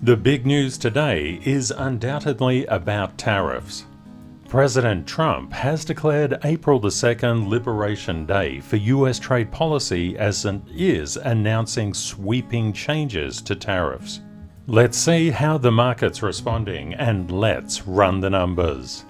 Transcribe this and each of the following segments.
The big news today is undoubtedly about tariffs. President Trump has declared April the 2nd Liberation Day for US trade policy as it is announcing sweeping changes to tariffs. Let's see how the market's responding and let's run the numbers.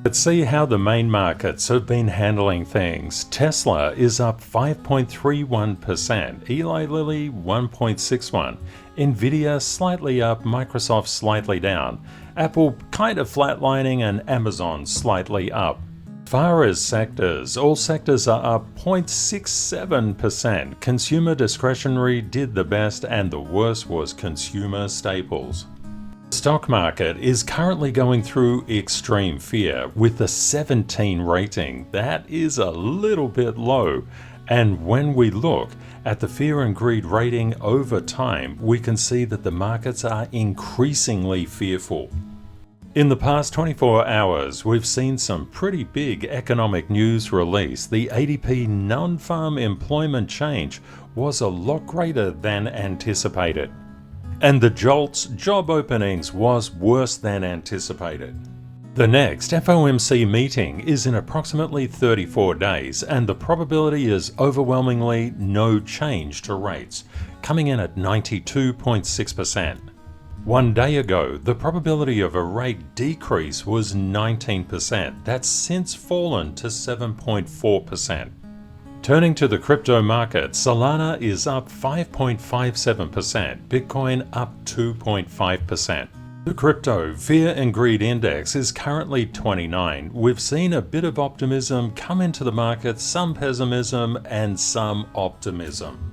Let's see how the main markets have been handling things. Tesla is up 5.31%, Eli Lilly 1.61%, Nvidia slightly up, Microsoft slightly down, Apple kind of flatlining, and Amazon slightly up. As far as sectors, all sectors are up 0.67%. Consumer discretionary did the best and the worst was consumer staples. The stock market is currently going through extreme fear with a 17 rating. That is a little bit low. And when we look at the fear and greed rating over time, we can see that the markets are increasingly fearful. In the past 24 hours, we've seen some pretty big economic news release. The ADP non-farm employment change was a lot greater than anticipated. And the JOLTS job openings was worse than anticipated. The next FOMC meeting is in approximately 34 days, and the probability is overwhelmingly no change to rates, coming in at 92.6%. 1 day ago, the probability of a rate decrease was 19%. That's since fallen to 7.4%. Turning to the crypto market, Solana is up 5.57%, Bitcoin up 2.5%. The crypto fear and greed index is currently 29. We've seen a bit of optimism come into the market, some pessimism and some optimism.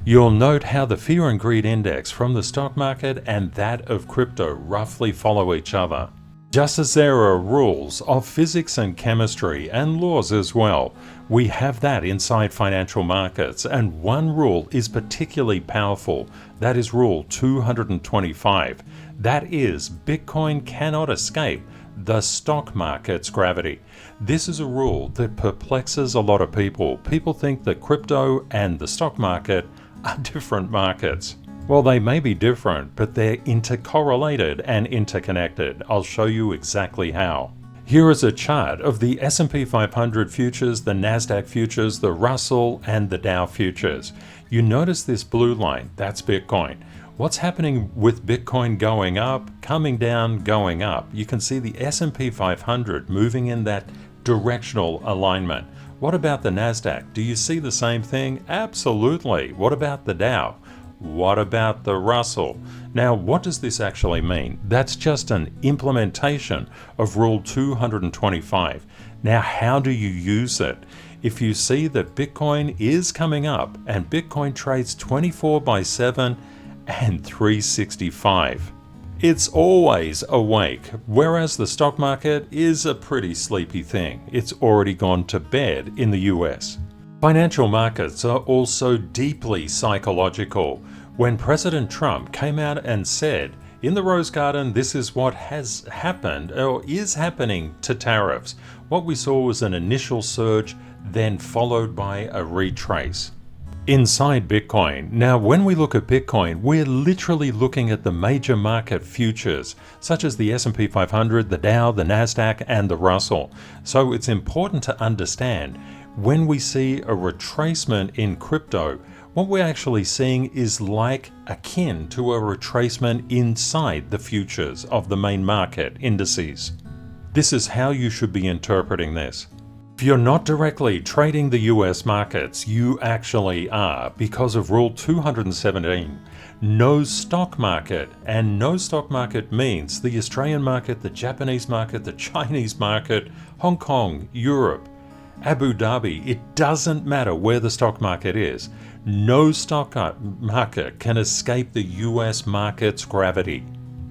You'll note how the fear and greed index from the stock market and that of crypto roughly follow each other. Just as there are rules of physics and chemistry and laws as well, we have that inside financial markets, and one rule is particularly powerful. That is Rule 225. That is, Bitcoin cannot escape the stock market's gravity. This is a rule that perplexes a lot of people. People think that crypto and the stock market are different markets. Well, they may be different, but they're intercorrelated and interconnected. I'll show you exactly how. Here is a chart of the S&P 500 futures, the NASDAQ futures, the Russell, and the Dow futures. You notice this blue line, that's Bitcoin. What's happening with Bitcoin going up, coming down, going up? You can see the S&P 500 moving in that directional alignment. What about the NASDAQ? Do you see the same thing? Absolutely. What about the Dow? What about the Russell? Now, what does this actually mean? That's just an implementation of Rule 225. Now, how do you use it? If you see that Bitcoin is coming up and Bitcoin trades 24/7 and 365, it's always awake, whereas the stock market is a pretty sleepy thing. It's already gone to bed in the US. Financial markets are also deeply psychological. When President Trump came out and said, in the Rose Garden, this is what has happened or is happening to tariffs, what we saw was an initial surge, then followed by a retrace. Inside Bitcoin, now when we look at Bitcoin, we're literally looking at the major market futures, such as the S&P 500, the Dow, the NASDAQ, and the Russell. So it's important to understand when we see a retracement in crypto, what we're actually seeing is like akin to a retracement inside the futures of the main market indices. This is how you should be interpreting this. If you're not directly trading the US markets, you actually are because of Rule 217. No stock market, and no stock market means the Australian market, the Japanese market, the Chinese market, Hong Kong, Europe, Abu Dhabi, it doesn't matter where the stock market is. No stock market can escape the US market's gravity.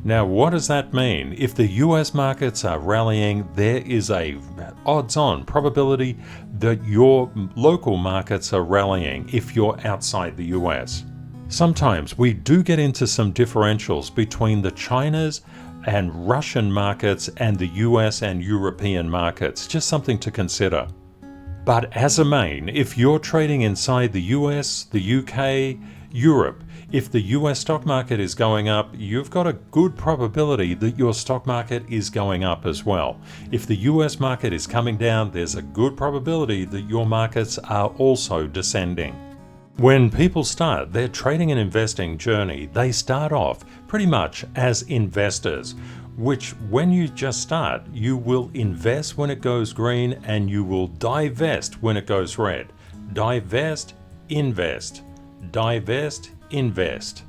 Now, what does that mean? If the US markets are rallying, there is a odds-on probability that your local markets are rallying if you're outside the US. Sometimes we do get into some differentials between the China's and Russian markets and the US and European markets. Just something to consider. But as a main, if you're trading inside the US, the UK, Europe, if the US stock market is going up, you've got a good probability that your stock market is going up as well. If the US market is coming down, there's a good probability that your markets are also descending. When people start their trading and investing journey, they start off pretty much as investors, which when you just start, you will invest when it goes green and you will divest when it goes red. Divest, invest. Divest, invest.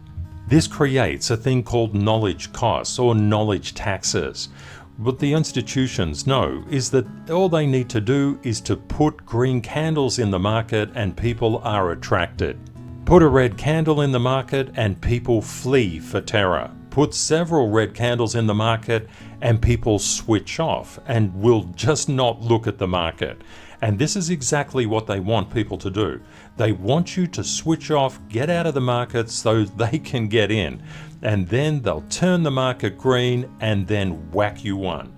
This creates a thing called knowledge costs or knowledge taxes. What the institutions know is that all they need to do is to put green candles in the market and people are attracted. Put a red candle in the market and people flee for terror. Put several red candles in the market and people switch off and will just not look at the market. And this is exactly what they want people to do. They want you to switch off, get out of the market so they can get in. And then they'll turn the market green and then whack you one.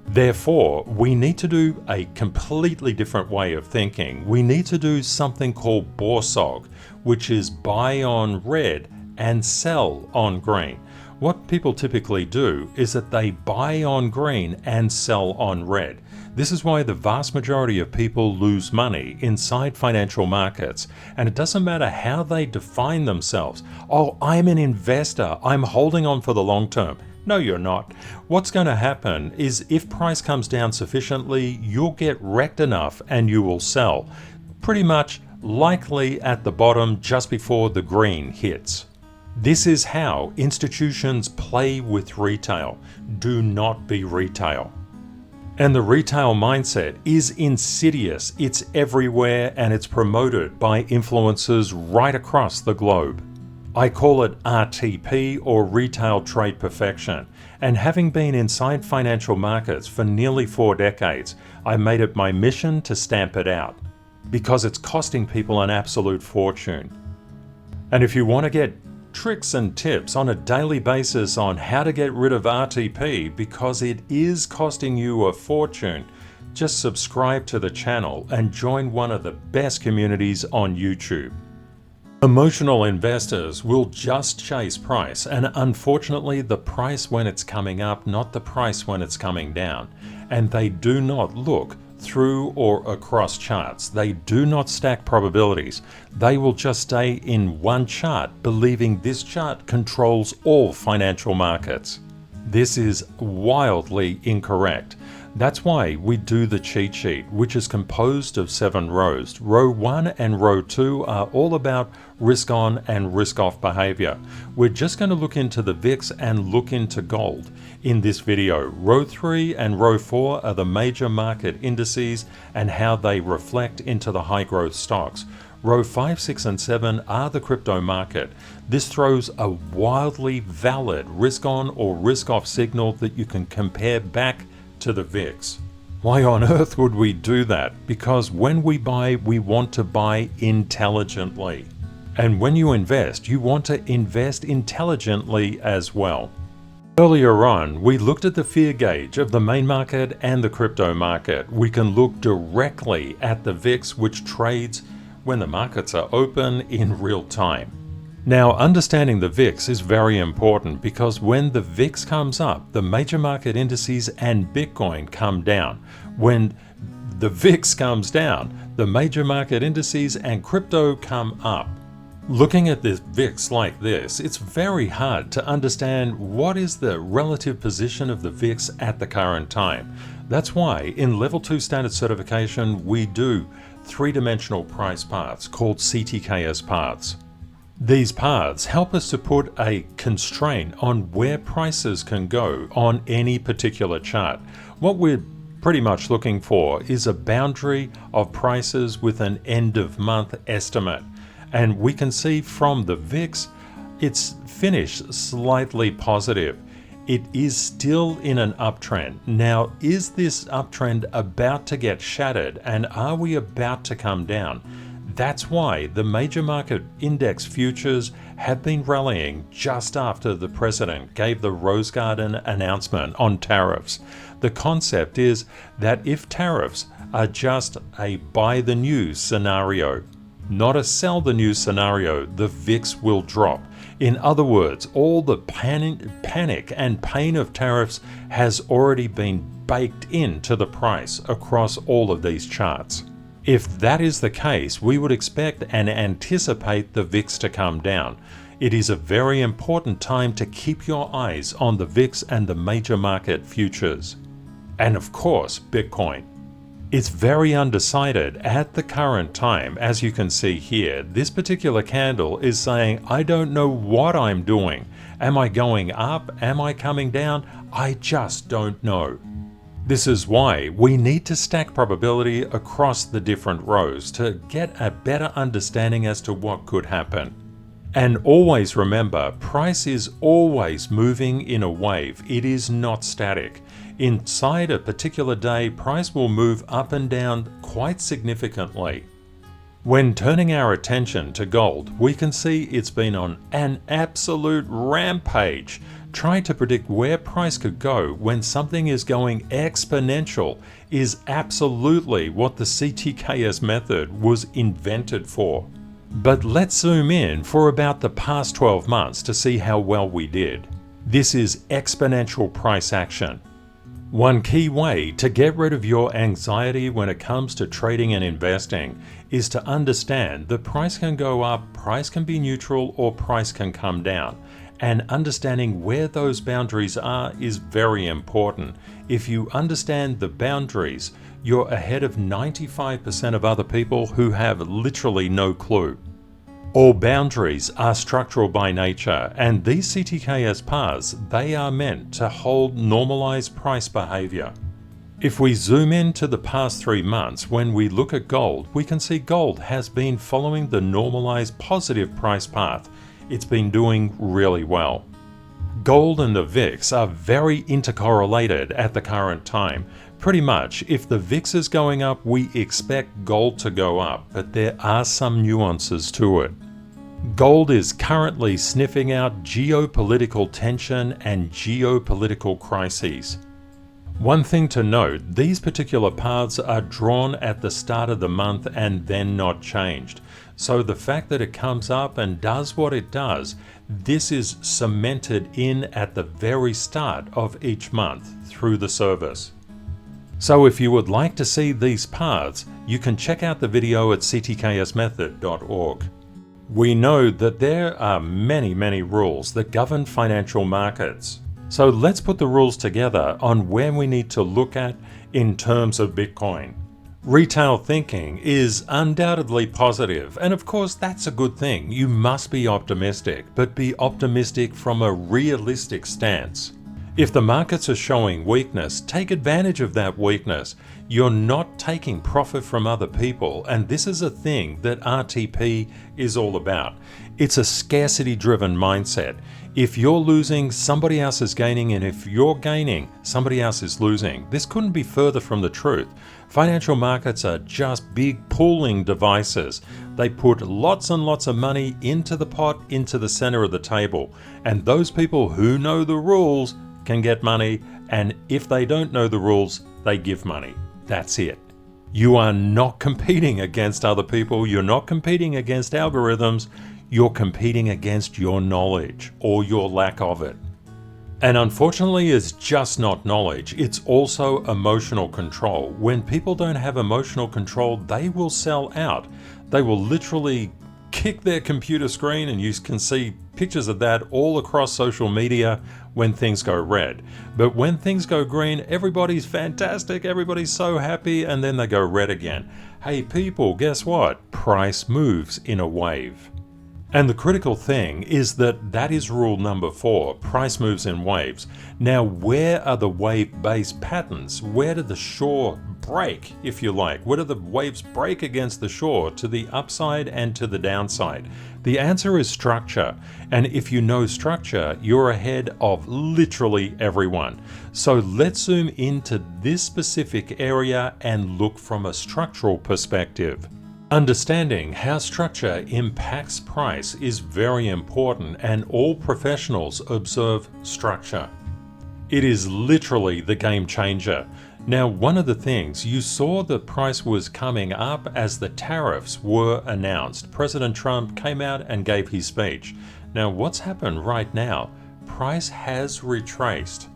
Therefore, we need to do a completely different way of thinking. We need to do something called BORSOG, which is buy on red and sell on green. What people typically do is that they buy on green and sell on red. This is why the vast majority of people lose money inside financial markets. And it doesn't matter how they define themselves. Oh, I'm an investor. I'm holding on for the long term. No, you're not. What's going to happen is if price comes down sufficiently, you'll get wrecked enough and you will sell. Pretty much likely at the bottom just before the green hits. This is how institutions play with retail. Do not be retail. And the retail mindset is insidious. It's everywhere and it's promoted by influencers right across the globe. I call it RTP or Retail Trade Perfection. And having been inside financial markets for nearly 4 decades, I made it my mission to stamp it out because it's costing people an absolute fortune. And if you want to get tricks and tips on a daily basis on how to get rid of RTP because it is costing you a fortune, just subscribe to the channel and join one of the best communities on YouTube. Emotional investors will just chase price, and unfortunately the price when it's coming up, not the price when it's coming down. And they do not look through or across charts. They do not stack probabilities. They will just stay in one chart, believing this chart controls all financial markets. This is wildly incorrect. That's why we do the cheat sheet, which is composed of 7 rows. Row 1 and row 2 are all about risk on and risk off behavior. We're just going to look into the VIX and look into gold in this video. Row 3 and row 4 are the major market indices and how they reflect into the high growth stocks. Row 5, 6, and 7 are the crypto market. This throws a wildly valid risk on or risk off signal that you can compare back to the VIX. Why on earth would we do that? Because when we buy, we want to buy intelligently. And when you invest, you want to invest intelligently as well. Earlier on, we looked at the fear gauge of the main market and the crypto market. We can look directly at the VIX, which trades when the markets are open in real time. Now, understanding the VIX is very important because when the VIX comes up, the major market indices and Bitcoin come down. When the VIX comes down, the major market indices and crypto come up. Looking at this VIX like this, it's very hard to understand what is the relative position of the VIX at the current time. That's why in Level 2 Standard Certification, we do 3-dimensional price paths called CTKS paths. These paths help us to put a constraint on where prices can go on any particular chart. What we're pretty much looking for is a boundary of prices with an end of month estimate. And we can see from the VIX, it's finished slightly positive. It is still in an uptrend. Now, is this uptrend about to get shattered and are we about to come down? That's why the major market index futures have been rallying just after the president gave the Rose Garden announcement on tariffs. The concept is that if tariffs are just a buy the news scenario, not a sell the news scenario, the VIX will drop. In other words, all the panic and pain of tariffs has already been baked into the price across all of these charts. If that is the case, we would expect and anticipate the VIX to come down. It is a very important time to keep your eyes on the VIX and the major market futures. And of course, Bitcoin. It's very undecided at the current time. As you can see here, this particular candle is saying, I don't know what I'm doing. Am I going up? Am I coming down? I just don't know. This is why we need to stack probability across the different rows to get a better understanding as to what could happen. And always remember, price is always moving in a wave. It is not static. Inside a particular day, price will move up and down quite significantly. When turning our attention to gold, we can see it's been on an absolute rampage. Trying to predict where price could go when something is going exponential is absolutely what the CTKS method was invented for. But let's zoom in for about the past 12 months to see how well we did. This is exponential price action. One key way to get rid of your anxiety when it comes to trading and investing is to understand that price can go up, price can be neutral, or price can come down. And understanding where those boundaries are is very important. If you understand the boundaries, you're ahead of 95% of other people who have literally no clue. All boundaries are structural by nature, and these CTKS paths, they are meant to hold normalized price behavior. If we zoom into the past 3 months, when we look at gold, we can see gold has been following the normalized positive price path. It's been doing really well. Gold and the VIX are very intercorrelated at the current time. Pretty much, if the VIX is going up, we expect gold to go up, but there are some nuances to it. Gold is currently sniffing out geopolitical tension and geopolitical crises. One thing to note, these particular paths are drawn at the start of the month and then not changed. So the fact that it comes up and does what it does, this is cemented in at the very start of each month through the service. So if you would like to see these paths, you can check out the video at ctksmethod.org. We know that there are many rules that govern financial markets. So let's put the rules together on where we need to look at in terms of Bitcoin. Retail thinking is undoubtedly positive, and of course that's a good thing. You must be optimistic, but be optimistic from a realistic stance. If the markets are showing weakness, take advantage of that weakness. You're not taking profit from other people, and this is a thing that RTP is all about. It's a scarcity-driven mindset. If you're losing, somebody else is gaining, and if you're gaining, somebody else is losing. This couldn't be further from the truth. Financial markets are just big pooling devices. They put lots and lots of money into the pot, into the center of the table, and those people who know the rules can get money, and if they don't know the rules, they give money. That's it. You are not competing against other people. You're not competing against algorithms. You're competing against your knowledge or your lack of it. And unfortunately, it's just not knowledge. It's also emotional control. When people don't have emotional control, they will sell out. They will literally kick their computer screen, and you can see pictures of that all across social media when things go red. But when things go green, everybody's fantastic, everybody's so happy, and then they go red again. Hey people, guess what? Price moves in a wave. And the critical thing is that is rule number 4, price moves in waves. Now, where are the wave-based patterns? Where do the shore break, if you like? Where do the waves break against the shore, to the upside and to the downside? The answer is structure. And if you know structure, you're ahead of literally everyone. So let's zoom into this specific area and look from a structural perspective. Understanding how structure impacts price is very important, and all professionals observe structure. It is literally the game changer. Now, one of the things you saw, the price was coming up as the tariffs were announced. President Trump came out and gave his speech. Now, what's happened right now? Price has retraced.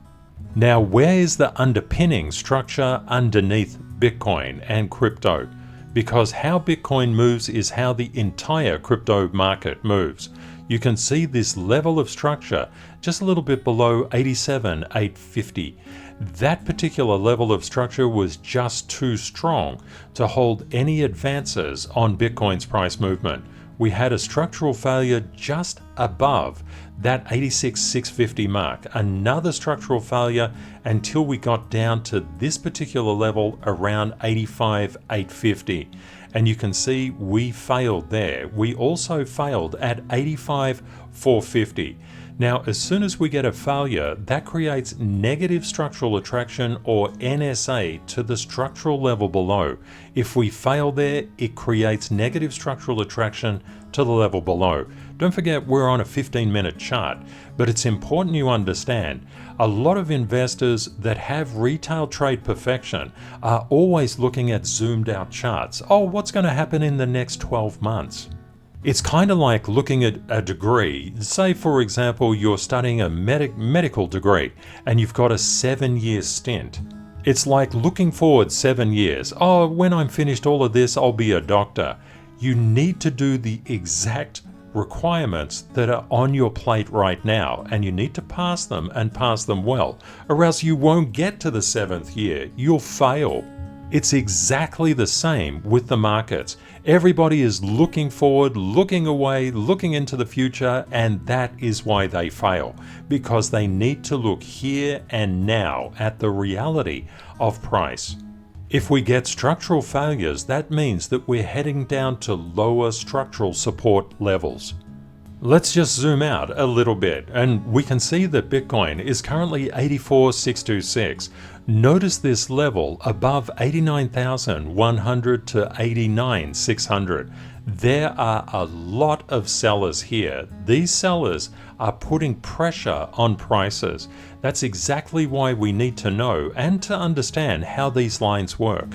Now, where is the underpinning structure underneath Bitcoin and crypto? Because how Bitcoin moves is how the entire crypto market moves. You can see this level of structure just a little bit below 87,850. That particular level of structure was just too strong to hold any advances on Bitcoin's price movement. We had a structural failure just above that 86,650 mark, another structural failure until we got down to this particular level around 85,850. And you can see we failed there. We also failed at 85,450. Now, as soon as we get a failure, that creates negative structural attraction, or NSA, to the structural level below. If we fail there, it creates negative structural attraction to the level below. Don't forget, we're on a 15-minute chart, but it's important you understand, a lot of investors that have retail trade perfection are always looking at zoomed out charts. Oh, what's going to happen in the next 12 months? It's kind of like looking at a degree. Say, for example, you're studying a medical degree and you've got a 7-year stint. It's like looking forward 7 years. Oh, when I'm finished all of this, I'll be a doctor. You need to do the exact requirements that are on your plate right now, and you need to pass them and pass them well, or else you won't get to the 7th year. You'll fail. It's exactly the same with the markets. Everybody is looking forward, looking away, looking into the future, and that is why they fail, because they need to look here and now at the reality of price. If we get structural failures, that means that we're heading down to lower structural support levels. Let's just zoom out a little bit, and we can see that Bitcoin is currently 84,626. Notice this level above 89,100 to 89,600. There are a lot of sellers here. These sellers are putting pressure on prices. That's exactly why we need to know and to understand how these lines work.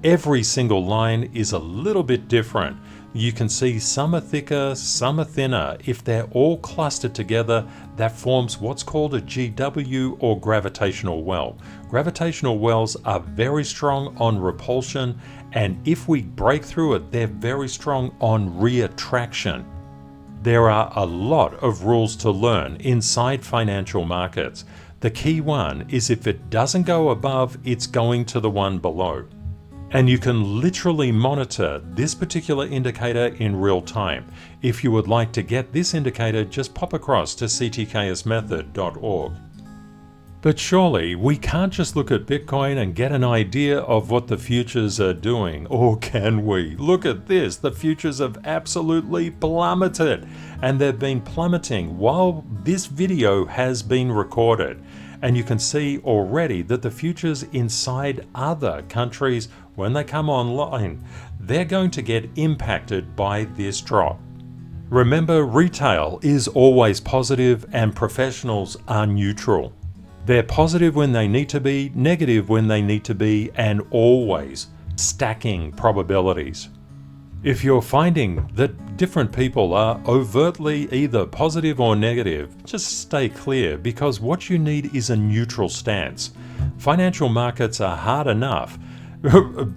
Every single line is a little bit different. You can see some are thicker, some are thinner. If they're all clustered together, that forms what's called a GW, or gravitational well. Gravitational wells are very strong on repulsion, and if we break through it, they're very strong on reattraction. There are a lot of rules to learn inside financial markets. The key one is if it doesn't go above, it's going to the one below. And you can literally monitor this particular indicator in real time. If you would like to get this indicator, just pop across to CTKSmethod.org. But surely we can't just look at Bitcoin and get an idea of what the futures are doing, or can we? Look at this, the futures have absolutely plummeted, and they've been plummeting while this video has been recorded. And you can see already that the futures inside other countries, when they come online, they're going to get impacted by this drop. Remember, retail is always positive and professionals are neutral. They're positive when they need to be, negative when they need to be, and always stacking probabilities. If you're finding that different people are overtly either positive or negative, just stay clear, because what you need is a neutral stance. Financial markets are hard enough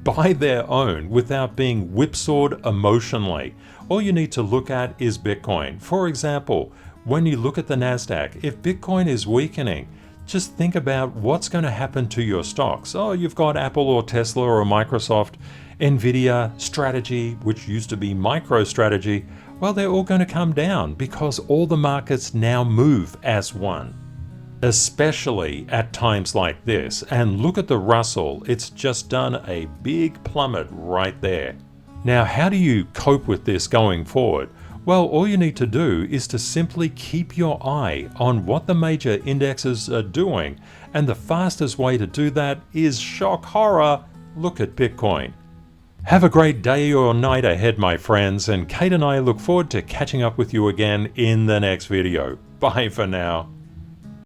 by their own without being whipsawed emotionally. All you need to look at is Bitcoin. For example, when you look at the NASDAQ, if Bitcoin is weakening, just think about what's going to happen to your stocks. Oh, you've got Apple or Tesla or Microsoft, Nvidia, Strategy, which used to be MicroStrategy. Well, they're all going to come down because all the markets now move as one. Especially at times like this. And look at the Russell, it's just done a big plummet right there. Now, how do you cope with this going forward? Well, all you need to do is to simply keep your eye on what the major indexes are doing. And the fastest way to do that is, shock horror, look at Bitcoin. Have a great day or night ahead, my friends, and Kate and I look forward to catching up with you again in the next video. Bye for now.